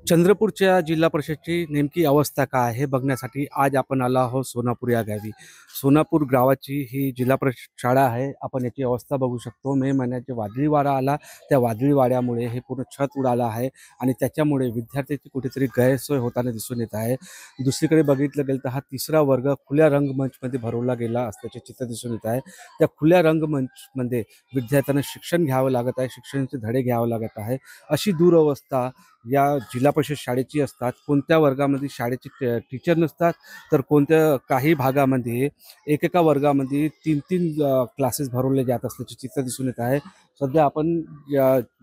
चंद्रपूरच्या जिल्हा परिषदची नेमकी अवस्था काय आहे हे बघण्यासाठी आज आपण आलो आहोत सोनापूर या गावी. सोनापूर गावाची ही जिल्हा परिषद शाळा आहे. आपण याची अवस्था बघू शकतो. मे महिन्यात वादळी वारा आला, त्या वादळी वाऱ्यामुळे हे पूर्ण छत उडालं आहे आणि त्याच्यामुळे विद्यार्थ्यांची कुठेतरी गैरसोय होताना दिसून येत आहे. दुसरीकडे बघितलं गेलं तर हा तिसरा वर्ग खुल्या रंगमंचमध्ये भरवला गेला असल्याचे चित्र दिसून येत आहे. त्या खुल्या रंगमंचमध्ये विद्यार्थ्यांना शिक्षण घ्यावं लागत आहे, शिक्षणाचे धडे घ्यावं लागत आहे. अशी दुरवस्था या जिल्हा परिषद शाळेची असतात. कोणत्या वर्गामध्ये शाळेचे टीचर नसतात, तर कोणत्या काही भागामध्ये एकेका वर्गामध्ये 3-3 क्लासेस भरवले जात असल्याचे चित्र दिसून येत आहे. सध्या आपण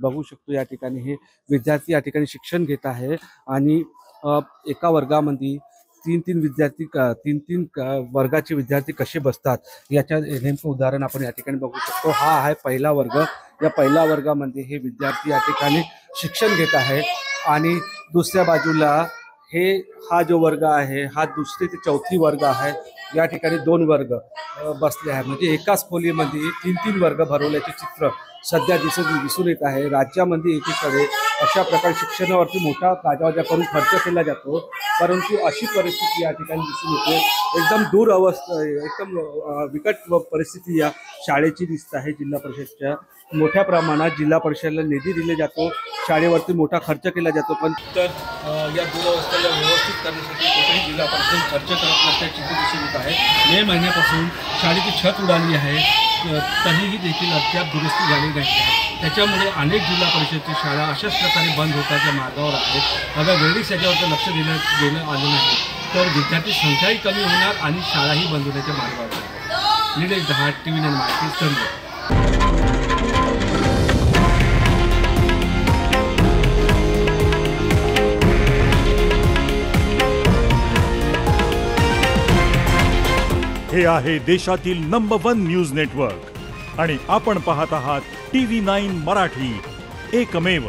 बघू शकतो या ठिकाणी हे विद्यार्थी या ठिकाणी शिक्षण घेत आहे आणि एका वर्गामध्ये 3-3 विद्यार्थी 3-3 वर्गाचे विद्यार्थी कसे बसतात याच्या नेमकं उदाहरण आपण या ठिकाणी बघू शकतो. हा आहे पहिला वर्ग. या पहिल्या वर्गामध्ये हे विद्यार्थी या ठिकाणी शिक्षण घेत आहे आणि दुसऱ्या बाजूला हा जो वर्ग आहे हा दुसरी ते चौथी वर्ग आहे. या ठिकाणी 2 वर्ग बसले आहे, म्हणजे एकाच खोलीमध्ये 3-3 वर्ग भरवल्याचे चित्र सध्या दिसून येत आहे. राज्यामध्ये एकीकडे अशा प्रकारे शिक्षणावरती मोठा गाजावाजा करून खर्च केला जातो, परंतु अशी परिस्थिती या ठिकाणी दिसून येते. एकदम बिकट परिस्थिती या शाळेची दिसत आहे. जिल्हा परिषदच्या मोठ्या प्रमाणात जिल्हा परिषदेला निधी दिले जातो, शाळेवरती मोठा खर्च केला जातो, पण तर या दुरवस्थेला व्यवस्थित करण्यासाठी कुठेही जिल्हा परिषद खर्च करत नसल्याचे चित्र दिसून येत आहे. मे महिन्यापासून शाळेची छत उडाली आहे, तरीही देखील अद्याप दुरुस्ती झाली नाही. त्याच्यामुळे अनेक जिल्हा परिषदची शाळा अशाच प्रकारे बंद होताच्या मार्गावर आहेत. अगर वेळीच याच्यावर लक्ष देणं आलं नाही तर विद्यार्थी संख्याही कमी होणार आणि शाळाही बंद होण्याच्या मार्गावर आहेत. निलेश दहाड, TV9 मराठी, चंद्रपूर. हे आहे देशातील नंबर 1 न्यूज नेटवर्क आणि आपण पाहत आहात TV9 मराठी, एकमेव.